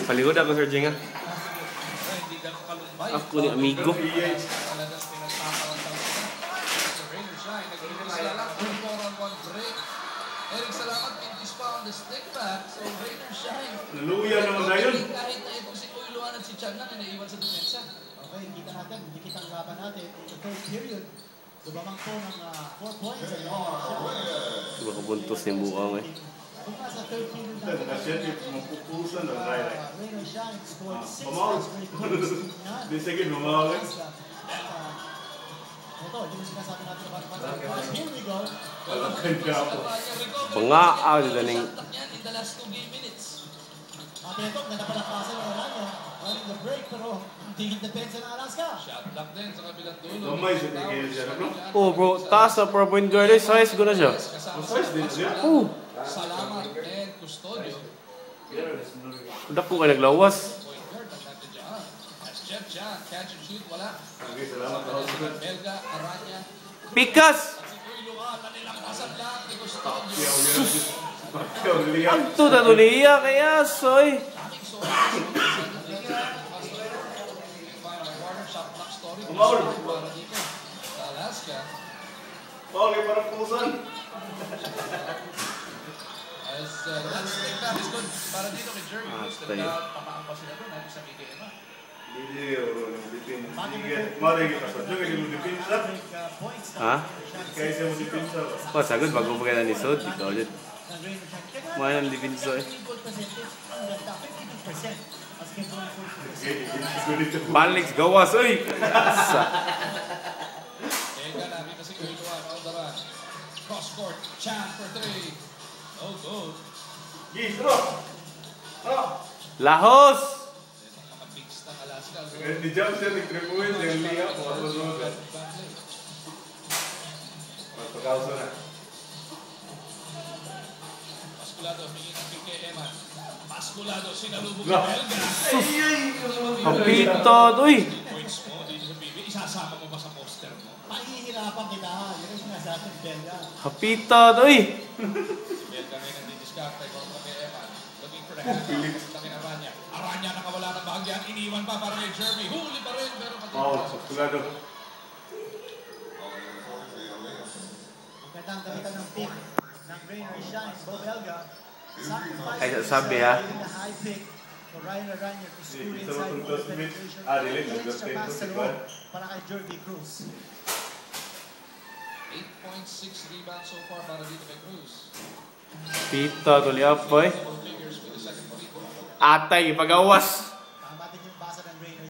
Paligod ako, Sir Jenga. Ako ni amigo. Eric Salamat, pintis pa on the stick back. So, Rainer Shine. Naluya naman na yun. Kahit na ito si Uy Luan at si Chan lang, naiiwan sa depensa. Okay, kita natin, hindi kitang laban natin. In the third period, dumamang po ng 4 points. Diba kabuntos yung buka eh. Kung nasa third period natin, mapupusan na tayo. Rainer Shine scored 6 Pamawag. points. Di sige, mamawag. Ito, yung sinasabi natin na parang here we go. Bangaaw dito ning. In the last 2 game minutes. Ito, ganda pa ng pasa ng Orlando. Running the break, pero tingin depensa ng Alaska. Shot block din sa kabilang dulo. Gamay siya tingin siya, no? Oh bro, taas na pro point guard eh. Size ko na siya. Size din siya? Oh. Salamat and Custodio. Dako ka naglawas. Point guard, advantage dyan. As Jeff Chan, catch and shoot, wala. Okay, salamat. Belga, Aranya. Pikas! Si Uy Luan, nanilampasan lang ni Custodio. Anto na to niya kaya soy. Daming sorry. Final quarter, shot block story. Umawal. Para dito. Sa Alaska. Okay, parang pusan. As that stick back is good. Para dito kay Jerry. Papaampa sila doon. Natin sa BKM. Hindi, Mari kita sa juga di depensa. Ha? Kaya siya mo depensa. Oh, sagod bago pa kaya ni Sod. Ikaw ulit. Mahal ang dipinso eh. Balik gawas oy. Sa. Teka namin kasi Uy Luan, Aldaran. Cross court, Chan for 3. Oh, good. Gistro. Lahos. Makabigs ng Alaska. Di jump siya nag-3 points, yung liya po. Pagkauso na. Pasculado, hingin ng BKM. Pasculado, sinalubog ng Belga. Kapito uy. Points mo dito sa BB. Isasama mo ba sa poster mo? Mahihirapan kita. Yun ang sinasabi ng Belga. Kapito uy. Si Belga ngayon nandidiscarte kontra kay Eman. Looking for the handout. Punta kay Aranya. Aranya nakawala ng bahagyan. Iniwan pa para kay Jeremy. Huli pa rin. Pero Pasculado. Magandang gamitan ng pick ng Rainer Shine, Bo Belga. Ay, sabi ha. The high pick for Ryan Aranya to scoot Dito inside mo for Smith. penetration. Dili, Extra pass sa loob para kay Jeremy Cruz. 8.6 rebounds so far para dito kay Cruz. Pito tuloy apoy. 4 figures with the second free throw. Atay pagawas.